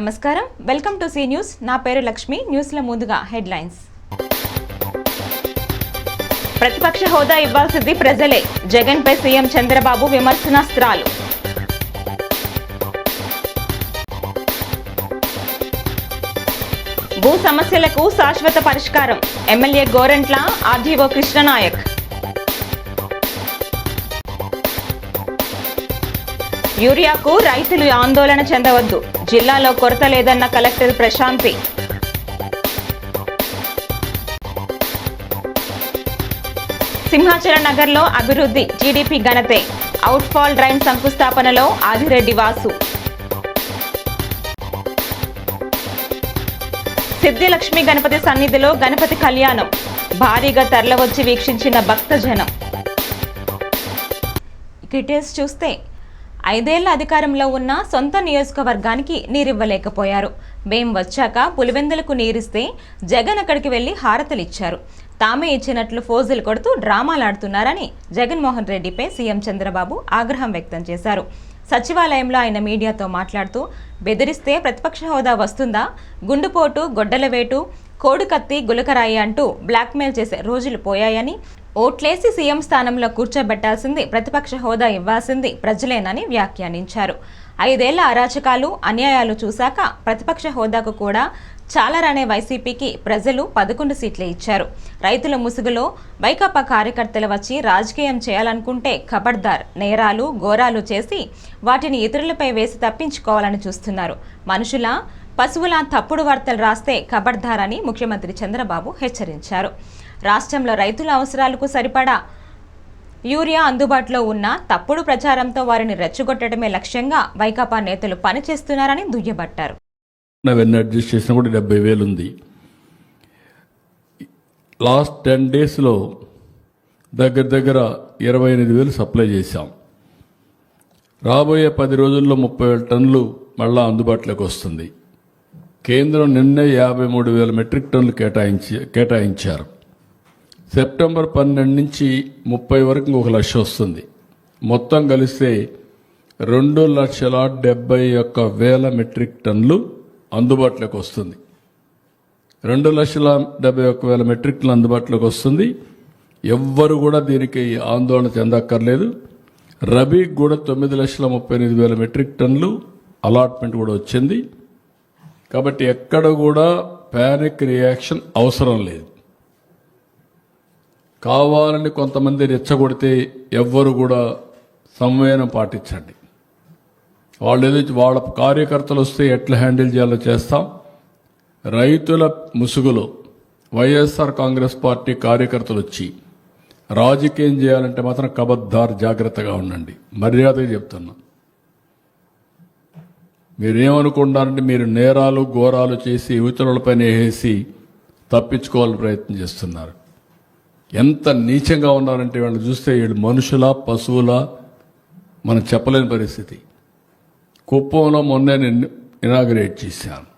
నమస్కారం, welcome to C news. నా పేరు లక్ష్మి. న్యూస్ల ముందుగా హెడ్లైన్స్. ప్రతిపక్ష హోదా ఇవ్వాల్సింది ప్రజలే, జగన్పై సీఎం చంద్రబాబు విమర్శనాస్త్రాలు. భూ సమస్యలకు శాశ్వత పరిష్కారం, ఎమ్మెల్యే గోరంట్ల, ఆర్డీఓ కృష్ణనాయక్. యూరియాకు రైతులు ఆందోళన చెందవద్దు, జిల్లాలో కొరత లేదన్న కలెక్టర్ ప్రశాంతి. సింహాచల నగర్లో అభివృద్ధి, టీడీపీ ఘనతే, అవుట్ఫాల్ డ్రైన్ శంకుస్థాపనలో ఆదిరెడ్డి వాసు. సిద్ధిలక్ష్మి గణపతి సన్నిధిలో గణపతి కళ్యాణం, భారీగా తరలివచ్చి వీక్షించిన భక్తజనం. డీటెయిల్స్ చూస్తే 5 ఏళ్ల అధికారంలో ఉన్న సొంత నియోజకవర్గానికి నీరివ్వలేకపోయారు. మేం వచ్చాక పులివెందులకు నీరిస్తే జగన్ అక్కడికి వెళ్లి హారతలిచ్చారు. తామే ఇచ్చినట్లు ఫోజులు కొడుతూ డ్రామాలాడుతున్నారని జగన్మోహన్ రెడ్డిపై సీఎం చంద్రబాబు ఆగ్రహం వ్యక్తం చేశారు. సచివాలయంలో ఆయన మీడియాతో మాట్లాడుతూ, బెదిరిస్తే ప్రతిపక్ష హోదా వస్తుందా, గుండుపోటు, గొడ్డల వేటు, కోడికత్తి, గులకరాయి అంటూ బ్లాక్మెయిల్ చేసే రోజులు పోయాయని, ఓట్లేసి సీఎం స్థానంలో కూర్చోబెట్టాల్సింది, ప్రతిపక్ష హోదా ఇవ్వాల్సింది ప్రజలేనని వ్యాఖ్యానించారు. 5 ఏళ్ల అరాచకాలు, అన్యాయాలు చూశాక ప్రతిపక్ష హోదాకు కూడా చాలరనే వైసీపీకి ప్రజలు 11 సీట్లే ఇచ్చారు. రైతుల ముసుగులో వైకాపా కార్యకర్తలు వచ్చి రాజకీయం చేయాలనుకుంటే ఖబర్దార్, నేరాలు ఘోరాలు చేసి వాటిని ఇతరులపై వేసి తప్పించుకోవాలని చూస్తున్నారు. మనుషుల పశువుల తప్పుడు వార్తలు రాస్తే ఖబర్దార్ అని ముఖ్యమంత్రి చంద్రబాబు హెచ్చరించారు. రాష్ట్రంలో రైతుల అవసరాలకు సరిపడా యూరియా అందుబాటులో ఉన్న తప్పుడు ప్రచారంతో వారిని రెచ్చగొట్టడమే లక్ష్యంగా వైకాపా నేతలు పనిచేస్తున్నారని దుయ్యబట్టారు. అడ్జస్ట్ చేసినా కూడా 70,000 ఉంది. లాస్ట్ 10 డేస్లో దగ్గర 28,000 సప్లై చేశాం. రాబోయే 10 రోజుల్లో 30,000 టన్నులు మళ్ళా అందుబాటులోకి వస్తుంది. కేంద్రం నిన్నే 53,000 మెట్రిక్ టన్నులు కేటాయించారు. సెప్టెంబర్ 12 నుంచి 30 వరకు 1,00,000 వస్తుంది. మొత్తం కలిస్తే 2,71,000 మెట్రిక్ టన్నులు అందుబాటులోకి వస్తుంది. 2,71,000 మెట్రిక్ టన్నులు అందుబాటులోకి వస్తుంది. ఎవ్వరు కూడా దీనికి ఆందోళన చెందక్కర్లేదు. రబీకి కూడా 9,38,000 మెట్రిక్ టన్నులు అలాట్మెంట్ కూడా వచ్చింది. కాబట్టి ఎక్కడ కూడా ప్యానిక్ రియాక్షన్ అవసరం లేదు. కావాలని కొంతమంది రెచ్చగొడితే ఎవ్వరు కూడా సంవేదన పాటించండి. వాళ్ళ కార్యకర్తలు వస్తే ఎట్లా హ్యాండిల్ చేయాలో చేస్తాం. రైతుల ముసుగులో వైఎస్ఆర్ కాంగ్రెస్ పార్టీ కార్యకర్తలు వచ్చి రాజకీయం చేయాలంటే మాత్రం కబద్దార్, జాగ్రత్తగా ఉండండి. మర్యాదగా చెప్తున్నా. మీరేమనుకుంటారంటే మీరు నేరాలు ఘోరాలు చేసి ఇతరులపైన వేసి తప్పించుకోవాలని ప్రయత్నం చేస్తున్నారు. ఎంత నీచంగా ఉన్నారంటే వాళ్ళు చూస్తే వీళ్ళు మనుషుల పశువుల మనం చెప్పలేని పరిస్థితి. కుప్పంలో మొన్నే నేను ఇనాగ్రేట్ చేశాను.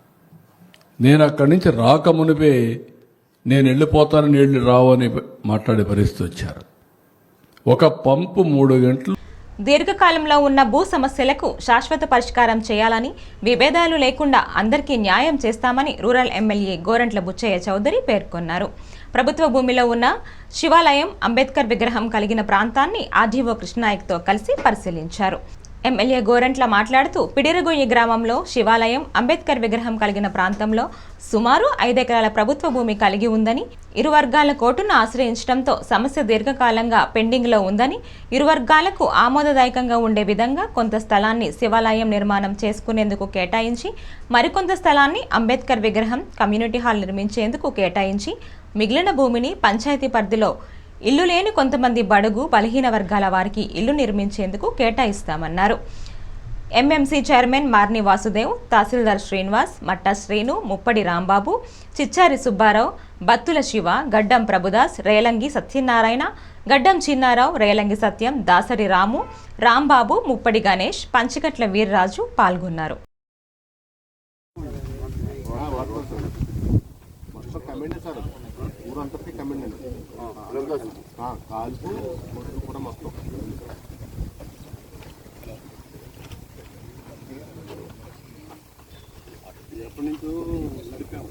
నేను అక్కడి నుంచి రాకమునిపే నేను వెళ్ళిపోతానని వెళ్ళి రావని మాట్లాడే పరిస్థితి వచ్చారు. ఒక పంపు 3 గంటలు. దీర్ఘకాలంలో ఉన్న భూ సమస్యలకు శాశ్వత పరిష్కారం చేయాలని, విభేదాలు లేకుండా అందరికీ న్యాయం చేస్తామని రూరల్ ఎమ్మెల్యే గోరంట్ల బుచ్చయ్య చౌదరి పేర్కొన్నారు. ప్రభుత్వ భూమిలో ఉన్న శివాలయం, అంబేద్కర్ విగ్రహం కలిగిన ప్రాంతాన్ని ఆర్డీఓ కృష్ణనాయక్తో కలిసి పరిశీలించారు. ఎమ్మెల్యే గోరంట్ల మాట్లాడుతూ, పిడిరగొయ్యి గ్రామంలో శివాలయం, అంబేద్కర్ విగ్రహం కలిగిన ప్రాంతంలో సుమారు 5 ఎకరాల ప్రభుత్వ భూమి కలిగి ఉందని, ఇరు వర్గాల కోర్టును ఆశ్రయించడంతో సమస్య దీర్ఘకాలంగా పెండింగ్లో ఉందని, ఇరు వర్గాలకు ఆమోదదాయకంగా ఉండే విధంగా కొంత స్థలాన్ని శివాలయం నిర్మాణం చేసుకునేందుకు కేటాయించి, మరికొంత స్థలాన్ని అంబేద్కర్ విగ్రహం, కమ్యూనిటీ హాల్ నిర్మించేందుకు కేటాయించి, మిగిలిన భూమిని పంచాయతీ పరిధిలో ఇల్లు లేని కొంతమంది బడుగు బలహీన వర్గాల వారికి ఇల్లు నిర్మించేందుకు కేటాయిస్తామన్నారు. ఎంఎంసీ చైర్మన్ మార్ని వాసుదేవ్, తహసీల్దార్ శ్రీనివాస్, మట్టా శ్రీను, ముప్పడి రాంబాబు, చిచ్చారి సుబ్బారావు, బత్తుల శివ, గడ్డం ప్రభుదాస్, రేలంగి సత్యనారాయణ, గడ్డం చిన్నారావు, రేలంగి సత్యం, దాసరి రాము, రాంబాబు, ముప్పడి గణేష్, పంచికట్ల వీర్రాజు పాల్గొన్నారు. ఊరంతటికి కమెండ్ అండి. కాల్పు కూడా మొత్తం ఎప్పటి నుంచో నడిపాము.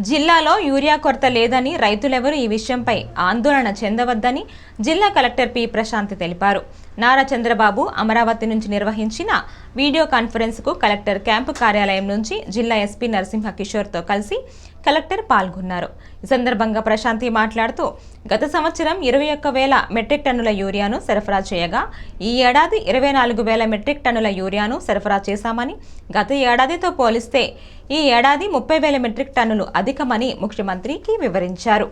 జిల్లాలో యూరియా కొరత లేదని రైతులెవరూ ఈ విషయంపై ఆందోళన చెందవద్దని జిల్లా కలెక్టర్ పి ప్రశాంతి తెలిపారు. నారా చంద్రబాబు అమరావతి నుంచి నిర్వహించిన వీడియో కాన్ఫరెన్స్కు కలెక్టర్ క్యాంపు కార్యాలయం నుంచి జిల్లా ఎస్పీ నరసింహ కిషోర్తో కలిసి కలెక్టర్ పాల్గొన్నారు. ఈ సందర్భంగా ప్రశాంతి మాట్లాడుతూ గత సంవత్సరం 21,000 మెట్రిక్ టన్నుల యూరియాను సరఫరా చేయగా ఈ ఏడాది 24,000 మెట్రిక్ టన్నుల యూరియాను సరఫరా చేశామని, గత ఏడాదితో పోలిస్తే ఈ ఏడాది 30,000 మెట్రిక్ టన్నులు అధికమని ముఖ్యమంత్రికి వివరించారు.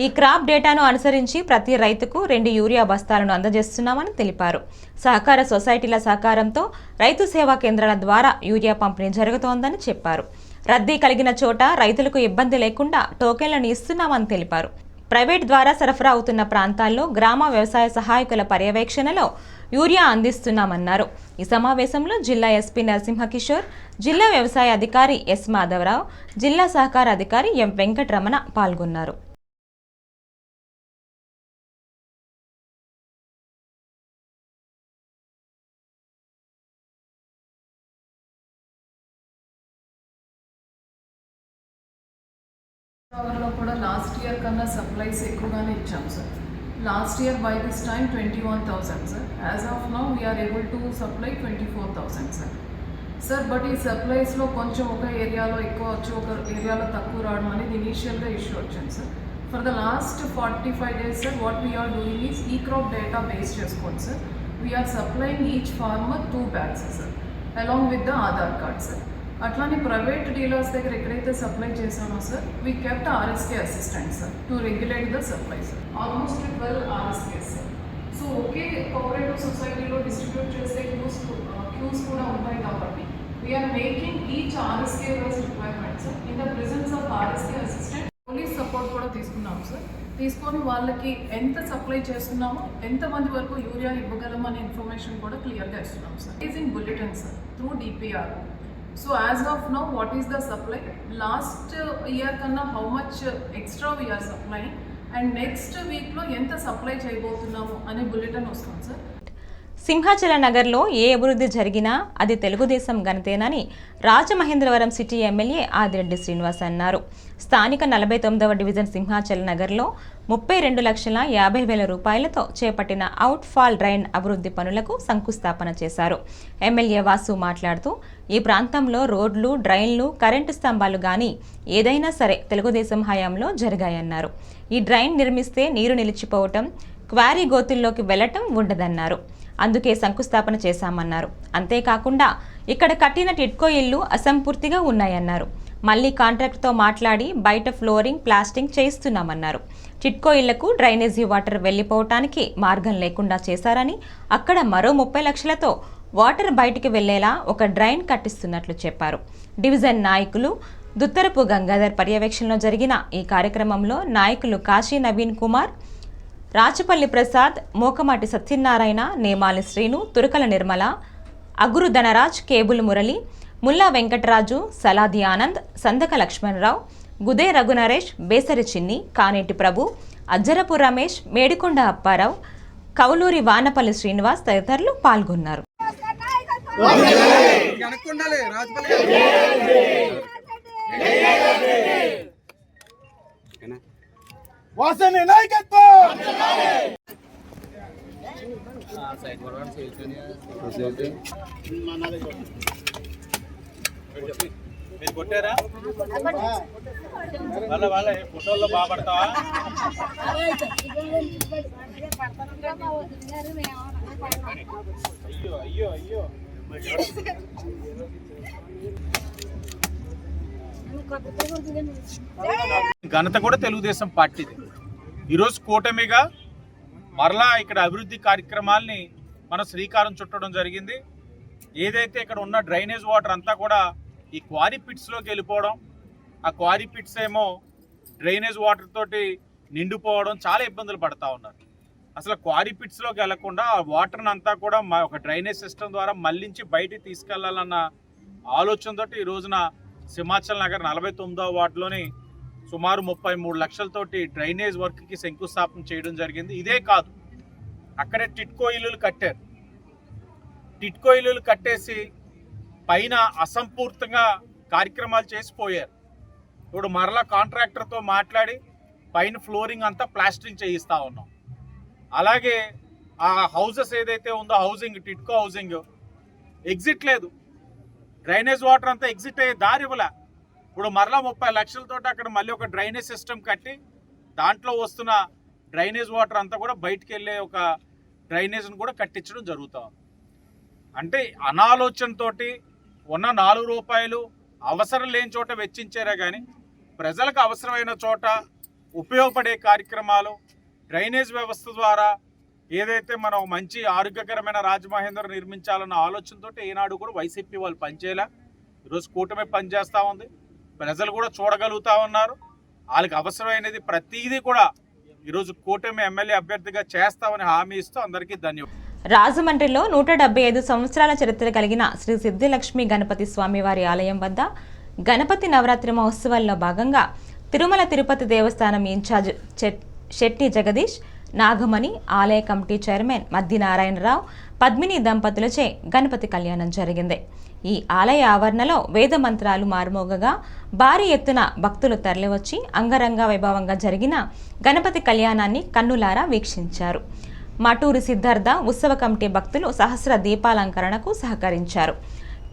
ఈ క్రాప్ డేటాను అనుసరించి ప్రతి రైతుకు 2 యూరియా బస్తాలను అందజేస్తున్నామని తెలిపారు. సహకార సొసైటీల సహకారంతో రైతు సేవా కేంద్రాల ద్వారా యూరియా పంపిణీ జరుగుతోందని చెప్పారు. రద్దీ కలిగిన చోట రైతులకు ఇబ్బంది లేకుండా టోకెన్లను ఇస్తున్నామని తెలిపారు. ప్రైవేట్ ద్వారా సరఫరా అవుతున్న ప్రాంతాల్లో గ్రామ వ్యవసాయ సహాయకుల పర్యవేక్షణలో యూరియా అందిస్తున్నామన్నారు. ఈ సమావేశంలో జిల్లా ఎస్పీ నరసింహ కిషోర్, జిల్లా వ్యవసాయ అధికారి ఎస్ మాధవరావు, జిల్లా సహకార అధికారి ఎం వెంకటరమణ పాల్గొన్నారు. లో కూడా లాస్ట్ ఇయర్ కన్నా సప్లైస్ ఎక్కువగానే ఇచ్చాం sir. Last year by this time 21,000 sir. As of now we're able to supply 24,000 sir. Sir but ఈ సప్లైస్లో కొంచెం ఒక ఏరియాలో ఎక్కువ వచ్చి ఒక ఏరియాలో తక్కువ రావడం అనేది ఇనీషియల్గా ఇష్యూ వచ్చింది sir. For the last 45 days sir what we're doing is ఈ క్రాప్ డేటా బేస్ చేసుకోండి sir. We're supplying each farmer 2 bags sir along with the Aadhaar card sir. అట్లానే ప్రైవేట్ డీలర్స్ దగ్గర ఎక్కడైతే సప్లై చేసామో sir we kept RSK assistant sir to regulate the supply sir. Almost 12 RSK sir. So ఒకే cooperative సొసైటీలో distribute చేసే queues కూడా ఉంటాయి కాబట్టి we're making each RSK wise requirement sir in the presence of RSK assistant. Police support కూడా తీసుకున్నాం sir. తీసుకొని వాళ్ళకి ఎంత సప్లై చేస్తున్నామో ఎంతమంది వరకు యూరియా ఇవ్వగలం అనే ఇన్ఫర్మేషన్ కూడా క్లియర్గా ఇస్తున్నాం sir. Easing bulletin sir through DPR. So as of now, what is the supply? Last year kanna how much extra we are supplying and next week lo enta supply cheyabothunnamu ane bulletin vastund sir. Simhachala నగర్లో ఏ అభివృద్ధి జరిగినా అది Telugu Desam ఘనతేనని Rajamahendravaram city MLA Adireddy Srinivas అన్నారు. స్థానిక 49వ division Simhachala నగర్లో 32,50,000 రూపాయలతో చేపట్టిన out fall drain అభివృద్ధి పనులకు శంకుస్థాపన చేశారు. ఎమ్మెల్యే వాసు మాట్లాడుతూ ఈ ప్రాంతంలో రోడ్లు, డ్రైన్లు, కరెంటు స్తంభాలు గాని ఏదైనా సరే తెలుగుదేశం హయాంలో జరిగాయన్నారు. ఈ డ్రైన్ నిర్మిస్తే నీరు నిలిచిపోవటం, క్వారీ గోతుల్లోకి వెళ్లటం ఉండదన్నారు. అందుకే శంకుస్థాపన చేశామన్నారు. అంతేకాకుండా ఇక్కడ కట్టిన టిడ్కో ఇళ్లు అసంపూర్తిగా ఉన్నాయన్నారు. మళ్లీ కాంట్రాక్ట్తో మాట్లాడి బయట ఫ్లోరింగ్, ప్లాస్టింగ్ చేయిస్తున్నామన్నారు. టిడ్కో ఇళ్లకు డ్రైనేజీ వాటర్ వెళ్లిపోవటానికి మార్గం లేకుండా చేశారని, అక్కడ మరో 30 లక్షలతో వాటర్ బయటికి వెళ్లేలా ఒక డ్రైన్ కట్టిస్తున్నట్లు చెప్పారు. డివిజన్ నాయకులు దుత్తరపు గంగాధర్ పర్యవేక్షణలో జరిగిన ఈ కార్యక్రమంలో నాయకులు కాశీ నవీన్ కుమార్, రాచపల్లి ప్రసాద్, మోకమాటి సత్యనారాయణ, నేమాలి శ్రీను, తురకల నిర్మల, అగురు ధనరాజ్, కేబుల్ మురళి, ముల్లా వెంకటరాజు, సలాది ఆనంద్, సందక లక్ష్మణరావు, గుదే రఘునరేష్, బేసరి చిన్ని, కానేటి ప్రభు, అజ్జరపు రమేష్, మేడికొండ అప్పారావు, కౌలూరి వానపల్లి శ్రీనివాస్ తదితరులు పాల్గొన్నారు. వాసన నాయకత్వం మీరు కొట్టారా వాళ్ళ ఫోటోల్లో బాగా పడతావా? అయ్యో అయ్యో అయ్యో ఘనత కూడా తెలుగుదేశం పార్టీది. ఈరోజు కూటమిగా మరలా ఇక్కడ అభివృద్ధి కార్యక్రమాల్ని మనం శ్రీకారం చుట్టడం జరిగింది. ఏదైతే ఇక్కడ ఉన్న డ్రైనేజ్ వాటర్ అంతా కూడా ఈ క్వారీ పిట్స్లోకి వెళ్ళిపోవడం, ఆ క్వారీ పిట్స్ ఏమో డ్రైనేజ్ వాటర్ తోటి నిండిపోవడం, చాలా ఇబ్బందులు పడతా ఉన్నారు. అసలు క్వారీ పిట్స్లోకి వెళ్లకుండా ఆ వాటర్ని అంతా కూడా ఒక డ్రైనేజ్ సిస్టమ్ ద్వారా మళ్లించి బయటికి తీసుకెళ్లాలన్న ఆలోచనతో ఈ రోజున సింహాచల్ నగర్ 49వ వార్డులోని సుమారు 33 లక్షలతోటి డ్రైనేజ్ వర్క్కి శంకుస్థాపన చేయడం జరిగింది. ఇదే కాదు, అక్కడే టిట్కో ఇల్లులు కట్టారు. టిట్కో ఇల్లులు కట్టేసి పైన అసంపూర్తంగా కార్యక్రమాలు చేసిపోయారు. ఇప్పుడు మరలా కాంట్రాక్టర్తో మాట్లాడి పైన ఫ్లోరింగ్ అంతా ప్లాస్టరింగ్ చేయిస్తూ ఉన్నాం. అలాగే ఆ హౌసెస్ ఏదైతే ఉందో హౌసింగ్, టిట్కో హౌసింగ్ ఎగ్జిట్ లేదు, డ్రైనేజ్ వాటర్ అంతా ఎగ్జిట్ అయ్యే దారి ఇవ్వలే. ఇప్పుడు మరలా 30 లక్షలతో అక్కడ మళ్ళీ ఒక డ్రైనేజ్ సిస్టమ్ కట్టి దాంట్లో వస్తున్న డ్రైనేజ్ వాటర్ అంతా కూడా బయటికి వెళ్ళే ఒక డ్రైనేజ్ను కూడా కట్టించడం జరుగుతూ ఉంది. అంటే అనాలోచనతోటి ఉన్న 4 రూపాయలు అవసరం లేని చోట వెచ్చించారే కానీ ప్రజలకు అవసరమైన చోట ఉపయోగపడే కార్యక్రమాలు డ్రైనేజ్ వ్యవస్థ ద్వారా ఏదైతే మనం మంచి ఆరోగ్యకరమైన రాజమహేంద్రం నిర్మించాలన్న ఆలోచనతో ఈనాడు కూడా వైసీపీ వాళ్ళు పనిచేయలే. ఈరోజు కూటమి పనిచేస్తూ ఉంది, ప్రజలు కూడా చూడగలుగుతూ ఉన్నారు. వాళ్ళకి అవసరమైనది ప్రతిదీ కూడా ఈరోజు కూటమి ఎమ్మెల్యే అభ్యర్థిగా చేస్తామని హామీ ఇస్తూ అందరికీ ధన్యవాదాలు. రాజమండ్రిలో 175 సంవత్సరాల చరిత్ర కలిగిన శ్రీ సిద్ధిలక్ష్మి గణపతి స్వామివారి ఆలయం వద్ద గణపతి నవరాత్రి మహోత్సవాల్లో భాగంగా తిరుమల తిరుపతి దేవస్థానం ఇన్ఛార్జ్ శెట్టి జగదీష్, నాగమణి, ఆలయ కమిటీ చైర్మన్ మద్ది నారాయణరావు, పద్మిని దంపతులచే గణపతి కళ్యాణం జరిగింది. ఈ ఆలయ ఆవరణలో వేద మంత్రాలు మారుమోగగా భారీ ఎత్తున భక్తులు తరలివచ్చి అంగరంగ వైభవంగా జరిగిన గణపతి కళ్యాణాన్ని కన్నులారా వీక్షించారు. మటూరి సిద్ధార్థ ఉత్సవ కమిటీ భక్తులు సహస్ర దీపాలంకరణకు సహకరించారు.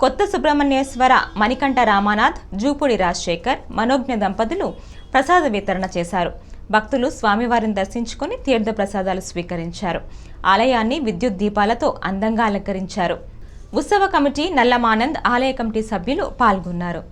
కొత్త సుబ్రహ్మణ్యేశ్వర, మణికంఠ రామానాథ్, జూపూడి రాజశేఖర్, మనోజ్ఞ దంపతులు ప్రసాద వితరణ చేశారు. భక్తులు స్వామివారిని దర్శించుకుని తీర్థ ప్రసాదాలు స్వీకరించారు. ఆలయాన్ని విద్యుత్ దీపాలతో అందంగా అలంకరించారు. ఉత్సవ కమిటీ నల్లమానంద్, ఆలయ కమిటీ సభ్యులు పాల్గొన్నారు.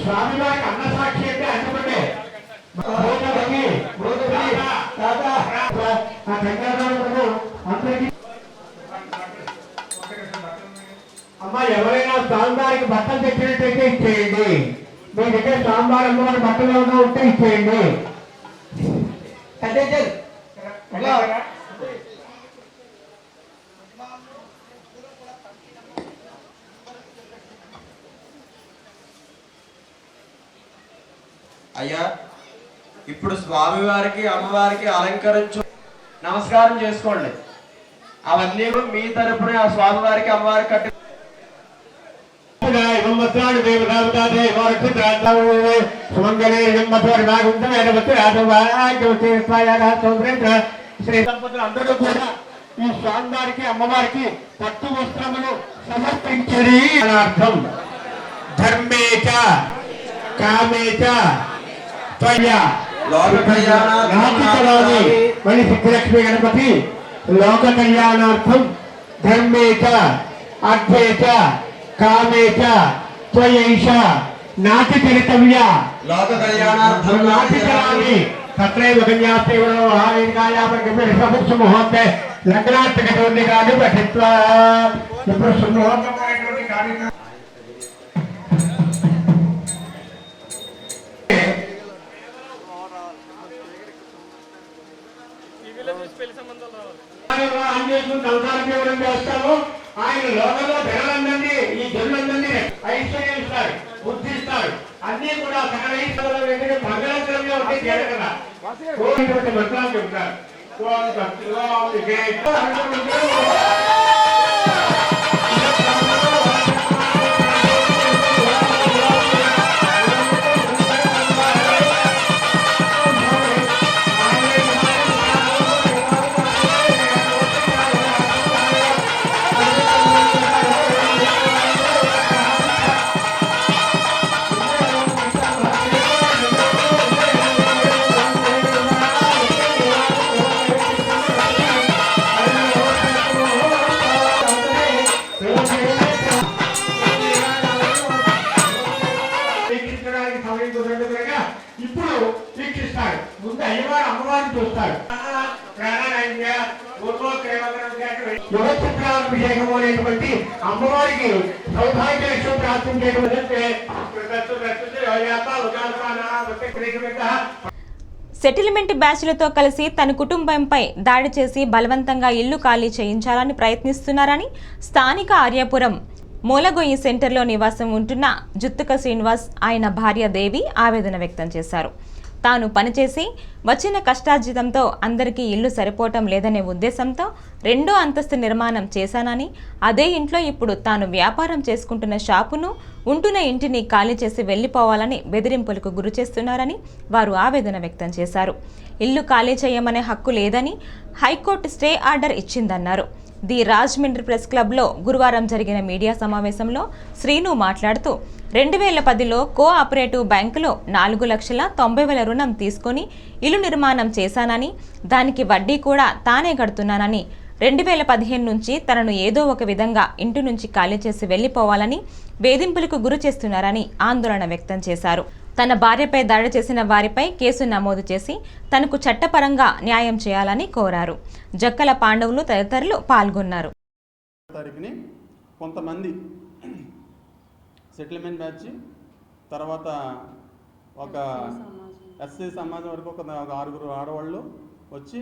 స్వామివారికి అన్న సాక్షి అంటే అన్నపడే అమ్మా, ఎవరైనా స్వామివారికి బట్టలు తెచ్చినట్టయితే ఇచ్చేయండి. మీ దగ్గర స్వామివారి అమ్మవారి బట్టలు ఏమైనా ఉంటే ఇచ్చేయండి. అయ్యా, ఇప్పుడు స్వామివారికి అమ్మవారికి అలంకరించు నమస్కారం చేసుకోండి. అవన్నీ మీ తరపున ఆ స్వామివారికి అమ్మవారికి కట్టి శ్రీ దంపతులు అందరూ కూడా ఈ స్వామివారికి అమ్మవారికి పట్టు వస్త్రములు సమర్పించడి అర్థం. ధర్మేచ కామేచ మళ్ళీ సిద్ధిలక్ష్మి గణపతి లోక కళ్యాణార్థం ధర్మేచ అర్థేచ కామేచ త్వయైష నాటి చరితవ్య లోక కళ్యాణార్థం నాటి చరామి తత్రైవ కన్యాసేవలో ముహూర్తే లగ్నాత్మకటువంటి కాదు పఠిత్వా. ఇప్పుడు సుముహూర్తమైనటువంటి కార్యక్రమం సంసారం చేస్తాము. ఆయన లోకంలో జనాలందరినీ, ఈ జనులందరినీ ఐశ్వర్యం ఇస్తారు, బుద్ధి ఇస్తారు, అన్ని కూడా సకల ఈశ్వరుల మంగళద్రవ్యం ఉంటే చేయరు కదా. మంత్రాలు చెప్తారు. యువచిత్రాభిషేకం అనేటువంటి అమ్మవారికి సౌభాగ్య లక్ష్యం ప్రార్థించేటువంటి సెటిల్మెంట్ బ్యాచ్లతో కలిసి తన కుటుంబంపై దాడి చేసి బలవంతంగా ఇల్లు ఖాళీ చేయించాలని ప్రయత్నిస్తున్నారని స్థానిక ఆర్యాపురం మూలగొయ్యి సెంటర్లో నివాసం ఉంటున్న జుత్తుక శ్రీనివాస్ ఆయన భార్య దేవి ఆవేదన వ్యక్తం చేశారు. తాను పనిచేసి వచ్చిన కష్టార్జితంతో అందరికీ ఇల్లు సరిపోవటం లేదనే ఉద్దేశంతో 2వ అంతస్తు నిర్మాణం చేశానని, అదే ఇంట్లో ఇప్పుడు తాను వ్యాపారం చేసుకుంటున్న షాపును, ఉంటున్న ఇంటిని ఖాళీ చేసి వెళ్లిపోవాలని బెదిరింపులకు గురి చేస్తున్నారని వారు ఆవేదన వ్యక్తం చేశారు. ఇల్లు ఖాళీ చేయమనే హక్కు లేదని హైకోర్టు స్టే ఆర్డర్ ఇచ్చిందన్నారు. ది రాజమండ్రి ప్రెస్ క్లబ్లో గురువారం జరిగిన మీడియా సమావేశంలో శ్రీను మాట్లాడుతూ 2010లో కోఆపరేటివ్ బ్యాంకులో 4,90,000 రుణం తీసుకుని ఇల్లు నిర్మాణం చేశానని, దానికి వడ్డీ కూడా తానే కడుతున్నానని, 2015 నుంచి తనను ఏదో ఒక విధంగా ఇంటి నుంచి ఖాళీ చేసి వెళ్లిపోవాలని వేధింపులకు గురి చేస్తున్నారని ఆందోళన వ్యక్తం చేశారు. తన భార్యపై దాడి చేసిన వారిపై కేసు నమోదు చేసి తనకు చట్టపరంగా న్యాయం చేయాలని కోరారు. జక్కల పాండవులు తదితరులు పాల్గొన్నారు. తారీఖుని కొంతమంది సెటిల్మెంట్ బ్యాచ్, తర్వాత ఒక ఎస్సీ సమాజం వరకు ఒక 6 ఆడవాళ్ళు వచ్చి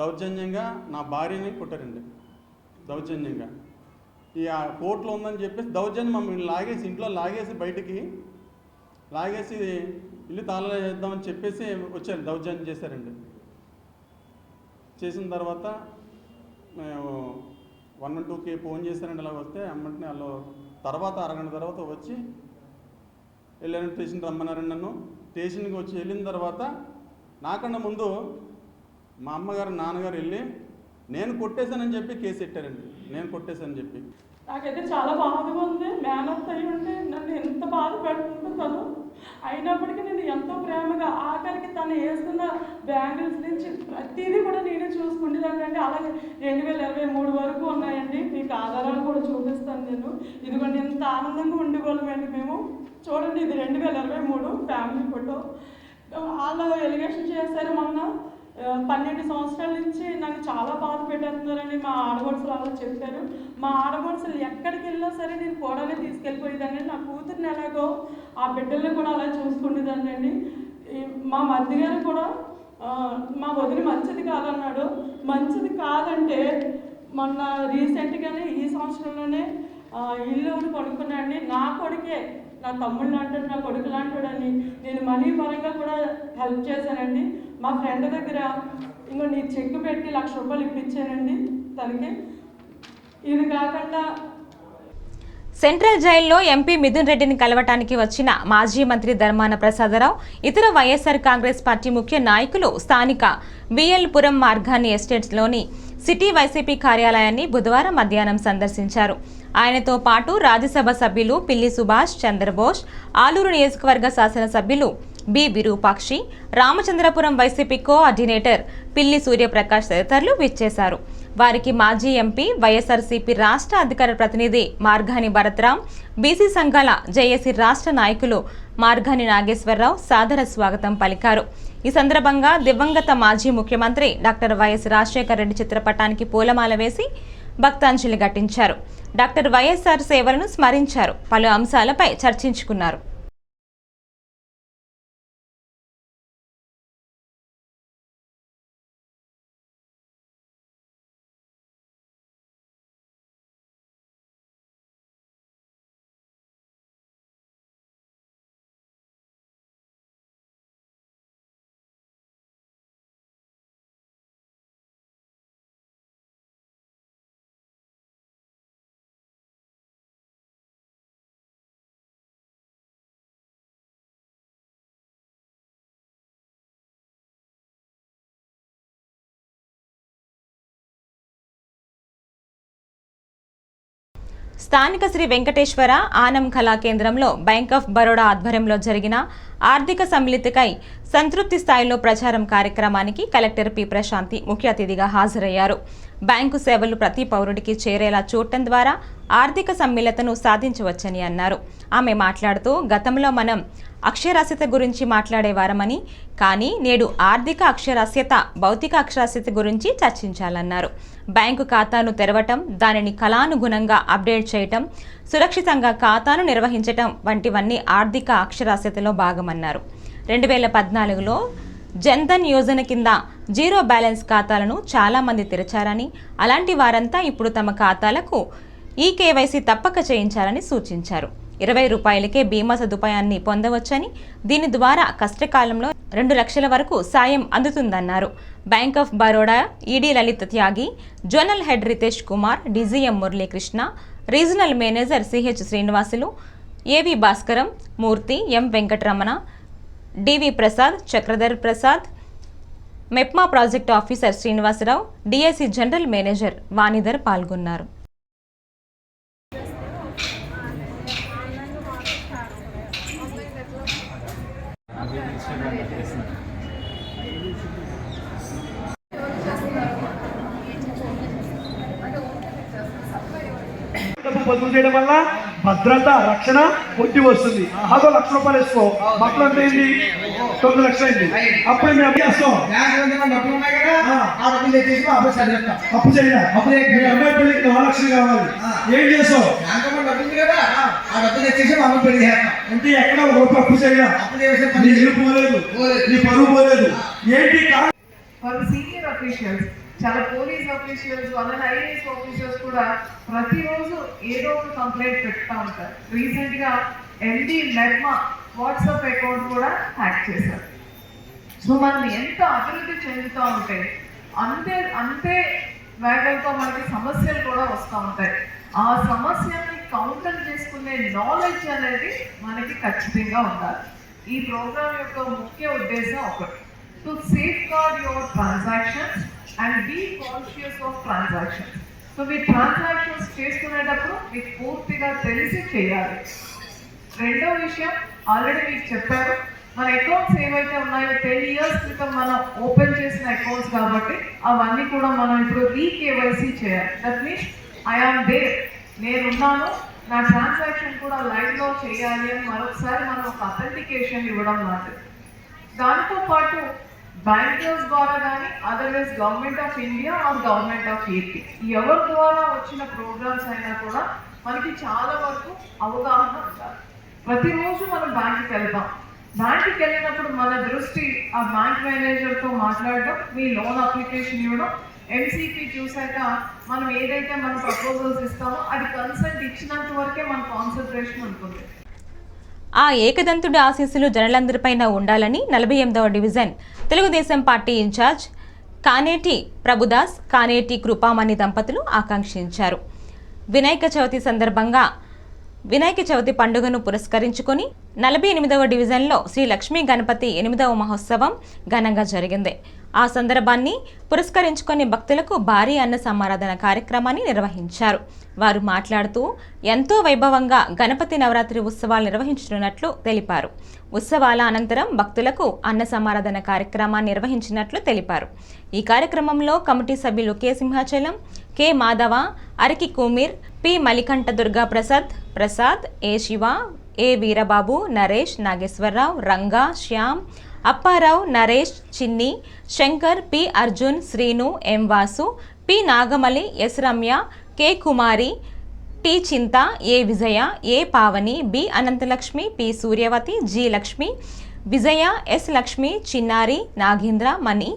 దౌర్జన్యంగా నా భార్యని కొట్టారండి. దౌర్జన్యంగా ఈ కోర్టులో ఉందని చెప్పేసి దౌర్జన్యం మమ్మల్ని లాగేసి, ఇంట్లో లాగేసి, బయటికి లాగేసి ఇల్లు తాళాలు చేద్దామని చెప్పేసి వచ్చారు. దౌర్జన్యం చేశారండి. చేసిన తర్వాత మేము 112కి ఫోన్ చేశారండి. అలా వస్తే అమ్మటిని వాళ్ళు తర్వాత అరగంట తర్వాత వచ్చి వెళ్ళాను. స్టేషన్ రమ్మన్నారండి నన్ను. స్టేషన్కి వచ్చి వెళ్ళిన తర్వాత నాకన్నా ముందు మా అమ్మగారు నాన్నగారు వెళ్ళి నేను కొట్టేశానని చెప్పి కేసు పెట్టారండి. నేను కొట్టేశానని చెప్పి. నాకైతే చాలా బాధగా ఉంది. మేనత్ అయి ఉంటే నన్ను ఎంత బాధ పెడుతుంటాను. అయినప్పటికీ నేను ఎంతో ప్రేమగా ఆఖరికి తను వేసుకున్న బ్యాంగిల్స్ నుంచి ప్రతిదీ కూడా నేనే చూసుకుంటేదానండి. అలాగే 2023 వరకు ఉన్నాయండి. మీకు ఆధారాలు కూడా చూపిస్తాను నేను. ఇదిగోండి ఎంత ఆనందంగా ఉండేవాళ్ళమండి మేము. చూడండి, ఇది 2023 ఫ్యామిలీ ఫోటో. వాళ్ళు ఎలిగేషన్ చేశారు మొన్న 12 సంవత్సరాల నుంచి నాకు చాలా బాధ పెట్టేస్తున్నారని మా ఆడపడుచులు అలా చెప్పారు. మా ఆడపడుచులు ఎక్కడికి వెళ్ళినా సరే నేను కూడానే తీసుకెళ్ళిపోయేదాన్ని. నా కూతురిని ఎలాగో ఆ బిడ్డల్ని కూడా అలా చూసుకునేదాన్ని. మా మధ్య గారు కూడా మా వదిలి మంచిది కాదన్నాడు. మంచిది కాదంటే మొన్న రీసెంట్గానే ఈ సంవత్సరంలోనే ఇల్లు కొనుక్కున్నాండి. నా కొడుకే, నా తమ్ముడు లాంటాడు, నా కొడుకు లాంటాడని నేను మనీ పరంగా కూడా హెల్ప్ చేశానండి. మా ఫ్రెండ్ దగ్గర ఇంకో నీ చెక్ పెట్టి ₹1,00,000 ఇప్పించానండి తనకి. ఇది కాకుండా సెంట్రల్ జైల్లో ఎంపీ మిథున్ రెడ్డిని కలవటానికి వచ్చిన మాజీ మంత్రి ధర్మాన ప్రసాదరావు, ఇతర వైఎస్ఆర్ కాంగ్రెస్ పార్టీ ముఖ్య నాయకులు స్థానిక బిఎల్ పురం మార్గాన్ని ఎస్టేట్స్లోని సిటీ వైసీపీ కార్యాలయాన్ని బుధవారం మధ్యాహ్నం సందర్శించారు. ఆయనతో పాటు రాజ్యసభ సభ్యులు పిల్లి సుభాష్ చంద్రబోస్, ఆలూరు నియోజకవర్గ శాసనసభ్యులు B Virupakshi, Ramachandrapuram YCP coordinator Pilli Suryaprakash తదితరులు విచ్చేశారు. వారికి మాజీ ఎంపీ, వైఎస్ఆర్సీపీ రాష్ట్ర అధికార ప్రతినిధి మార్గాని భరత్రాం, బీసీ సంఘాల జేఏసీ రాష్ట్ర నాయకులు మార్గాని నాగేశ్వరరావు సాదర స్వాగతం పలికారు. ఈ సందర్భంగా దివంగత మాజీ ముఖ్యమంత్రి డాక్టర్ వైఎస్ రాజశేఖర రెడ్డి చిత్రపటానికి పూలమాల వేసి భక్తాంజలి ఘటించారు. డాక్టర్ వైఎస్ఆర్ సేవలను స్మరించారు. పలు అంశాలపై చర్చించుకున్నారు. స్థానిక శ్రీ వెంకటేశ్వర ఆనం కళా కేంద్రంలో బ్యాంక్ ఆఫ్ బరోడా ఆధ్వర్యంలో జరిగిన ఆర్థిక సమ్మిళితకై సంతృప్తి స్థాయిలో ప్రచారం కార్యక్రమానికి కలెక్టర్ పి ప్రశాంతి ముఖ్య అతిథిగా హాజరయ్యారు. బ్యాంకు సేవలు ప్రతి పౌరుడికి చేరేలా చూడటం ద్వారా ఆర్థిక సమ్మిళతను సాధించవచ్చని అన్నారు. ఆమె మాట్లాడుతూ గతంలో మనం అక్షరాస్యత గురించి మాట్లాడేవారమని, కానీ నేడు ఆర్థిక అక్షరాస్యత, భౌతిక అక్షరాస్యత గురించి చర్చించాలన్నారు. బ్యాంకు ఖాతాను తెరవటం, దానిని కాలానుగుణంగా అప్డేట్ చేయటం, సురక్షితంగా ఖాతాను నిర్వహించటం వంటివన్నీ ఆర్థిక అక్షరాస్యతలో భాగమన్నారు. 2014లో జన్ధన్ యోజన కింద జీరో బ్యాలెన్స్ ఖాతాలను చాలామంది తెరిచారని, అలాంటి వారంతా ఇప్పుడు తమ ఖాతాలకు ఈ కేవైసీ తప్పక చేయించాలని సూచించారు. 20 రూపాయలకే బీమా సదుపాయాన్ని పొందవచ్చని, దీని ద్వారా కష్టకాలంలో 2 లక్షల వరకు సాయం అందుతుందన్నారు. Bank of Baroda ED Lalit Tyagi, zonal head Ritesh Kumar, DGM Muralikrishna, regional manager CH Srinivasulu, AV Bhaskaram, Murthy, M Venkataramana, DV Prasad, Chakradhar Prasad, MEPMA project officer Srinivasarao, DIC general manager Vanidhar పాల్గొన్నారు. పొదుపు చేయడం వల్ల భద్రత, రక్షణ, వడ్డీ వస్తుంది. అదో ₹1,00,000 వేసుకో, మొత్తం ఎంత అయింది? 9 లక్షలు అయింది. అప్పుడు మేము అప్పు చేస్తాం. అప్పు చేయాలి. మీ అమ్మాయి పెళ్లికి 4 లక్షలు కావాలి. ఏం చేస్తావు? అంటే ఎక్కడ ఒక అప్పు చేయాలి. నీ ఇల్లు పోలేదు, నీ పరువు పోలేదు. ఏంటి సీనియర్ అఫీషియల్స్, చాలా పోలీస్ అఫీషియల్స్, అలానే ఐఏఎస్ ఆఫీసర్స్ కూడా ప్రతిరోజు ఏదో ఒక కంప్లైంట్ పెడతా ఉంటారు. రీసెంట్ గా ఎండి మెప్మా వాట్సాప్ అకౌంట్ కూడా హ్యాక్ చేశారు. సో మనం ఎంత అభివృద్ధి చెందుతూ ఉంటే అంతే వేగంతో మనకి సమస్యలు కూడా వస్తూ ఉంటాయి. ఆ సమస్యని కౌంటర్ చేసుకునే నాలెడ్జ్ అనేది మనకి ఖచ్చితంగా ఉండాలి. ఈ ప్రోగ్రామ్ యొక్క ముఖ్య ఉద్దేశం ఒకటి, to safeguard your transactions and be conscious of transactions. So we transactions చేసుకునేటప్పుడు మీకు పూర్తిగా తెలిసి చేయాలి. రెండో విషయం ఆల్రెడీ మీకు చెప్పారు, మన అకౌంట్స్ ఏవైతే ఉన్నాయో 10 years క్రితం మనం ఓపెన్ చేసిన అకౌంట్స్ కాబట్టి అవన్నీ కూడా మనం ఇప్పుడు రీకేవైసీ చేయాలి. That means I am there, నేనున్నాను, నా ట్రాన్సాక్షన్ కూడా లైవ్లో చేయాలి అని మరొకసారి మనం ఒక అథెంటికేషన్ ఇవ్వడం లాంటిది. దాంతో పాటు బ్యాంకర్స్ ద్వారా కానీ, otherwise government of India or government of AP, ఎవరి ద్వారా వచ్చిన ప్రోగ్రామ్స్ అయినా కూడా మనకి చాలా వరకు అవగాహన ఉండాలి. ప్రతిరోజు మనం బ్యాంకుకి వెళ్తాం. బ్యాంకుకి వెళ్ళినప్పుడు మన దృష్టి ఆ బ్యాంక్ మేనేజర్తో మాట్లాడడం, మీ లోన్ అప్లికేషన్ ఇవ్వడం, ఎంసీపీ చూసాక మనం ఏదైతే మన ప్రపోజల్స్ ఇస్తామో అది కన్సెంట్ ఇచ్చినంత వరకే మన కాన్సన్ట్రేషన్ ఉంటుంది. ఆ ఏకదంతుడి ఆశీస్సులు జనులందరిపైన ఉండాలని 48వ division Telugu Desam party in-charge Kaneti Prabhudas, Kaneti Kripamani దంపతులు ఆకాంక్షించారు. వినాయక చవితి సందర్భంగా వినాయక చవితి పండుగను పురస్కరించుకొని 48వ డివిజన్లో శ్రీ లక్ష్మీ గణపతి 8వ మహోత్సవం ఘనంగా జరిగింది. ఆ సందర్భాన్ని పురస్కరించుకొని భక్తులకు భారీ అన్న సమారాధన కార్యక్రమాన్ని నిర్వహించారు. వారు మాట్లాడుతూ ఎంతో వైభవంగా గణపతి నవరాత్రి ఉత్సవాలు నిర్వహించనున్నట్లు తెలిపారు. ఉత్సవాల అనంతరం భక్తులకు అన్న సమారాధన కార్యక్రమాన్ని నిర్వహించినట్లు తెలిపారు. ఈ కార్యక్రమంలో కమిటీ సభ్యులు కె సింహాచలం, కె మాధవ, అరికి కుమీర్, P Malikantha Durga Prasad, A Shiva, A Veerababu, Naresh, Nageswararao, Ranga, Shyam, Apparao, Naresh, Chinni, Shankar, P Arjun, Srinu, M Vasu, P Nagamali, S Ramya, K Kumari, T Chinta, A Vijaya, A Pavani, B Anantalakshmi, P Suryavathi, G Lakshmi, Vijaya, S Lakshmi, Chinnari, Nagendra, మణి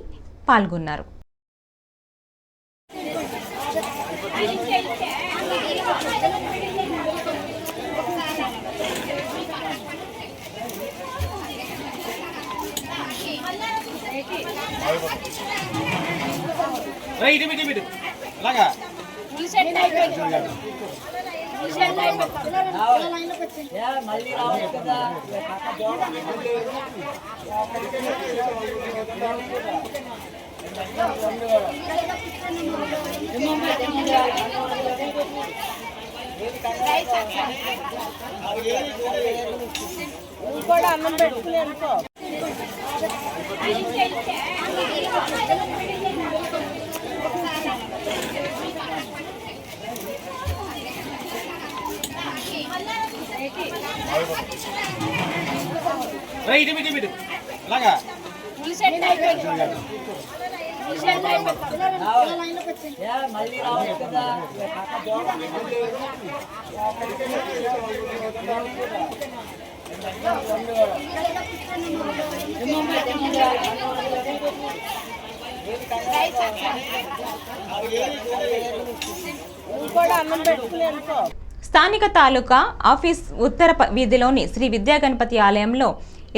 పాల్గొన్నారు. అలాగా కూడా అన్నం పెట్టుకుని అలాగా స్థానిక తాలూకా ఆఫీస్ ఉత్తర వీధిలోని శ్రీ విద్యా గణపతి ఆలయంలో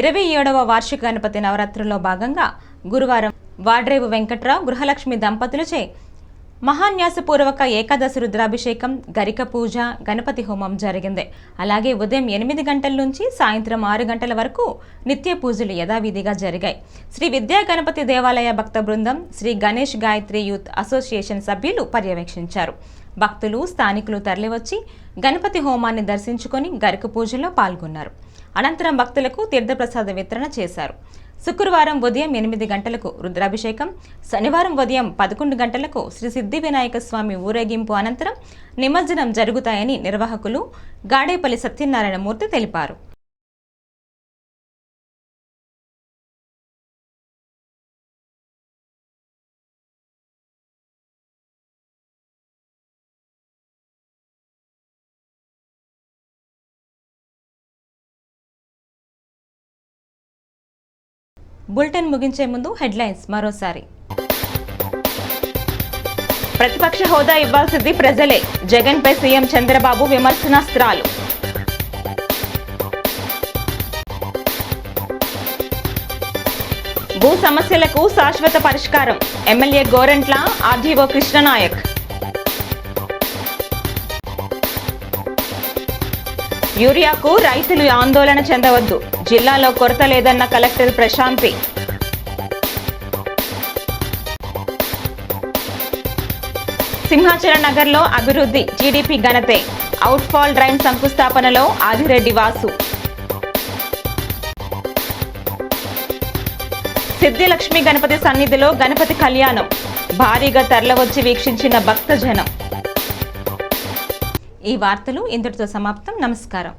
27వ వార్షిక గణపతి నవరాత్రుల్లో భాగంగా గురువారం వాడ్రేవు వెంకట్రావు గృహలక్ష్మి దంపతులచే మహాన్యాసపూర్వక ఏకాదశి రుద్రాభిషేకం, గరిక పూజ, గణపతి హోమం జరిగింది. అలాగే ఉదయం 8 గంటల నుంచి సాయంత్రం 6 గంటల వరకు నిత్య పూజలు యథావిధిగా జరిగాయి. శ్రీ విద్యా గణపతి దేవాలయ భక్త బృందం, శ్రీ గణేష్ గాయత్రి యూత్ అసోసియేషన్ సభ్యులు పర్యవేక్షించారు. భక్తులు, స్థానికులు తరలివచ్చి గణపతి హోమాన్ని దర్శించుకొని గరిక పూజలో పాల్గొన్నారు. అనంతరం భక్తులకు తీర్థప్రసాద వితరణ చేశారు. శుక్రవారం ఉదయం 8 గంటలకు రుద్రాభిషేకం, శనివారం ఉదయం 11 గంటలకు శ్రీ సిద్ధి వినాయక స్వామి ఊరేగింపు అనంతరం నిమజ్జనం జరుగుతాయని నిర్వాహకులు గాడేపల్లి సత్యనారాయణమూర్తి తెలిపారు. బులెటిన్ ముగించే ముందు హెడ్లైన్స్ మరోసారి. ప్రతిపక్ష హోదా ఇవ్వాల్సింది ప్రజలే, జగన్పై సీఎం చంద్రబాబు విమర్శనాస్త్రాలు. భూ సమస్యలకు శాశ్వత పరిష్కారం, ఎమ్మెల్యే గోరంట్ల, ఆర్డీఓ కృష్ణనాయక్. యూరియాకు రైతులు ఆందోళన చెందవద్దు, జిల్లాలో కొరత లేదన్న కలెక్టర్ ప్రశాంతి. సింహాచల నగర్లో అభివృద్ధి, టీడీపీ ఘనతే, అవుట్ఫాల్ డ్రైన్ శంకుస్థాపనలో ఆదిరెడ్డి వాసు. సిద్ధిలక్ష్మి గణపతి సన్నిధిలో గణపతి కళ్యాణం, భారీగా తరలివచ్చి వీక్షించిన భక్తజనం. ఈ వార్తలు ఇంతటితో సమాప్తం. నమస్కారం.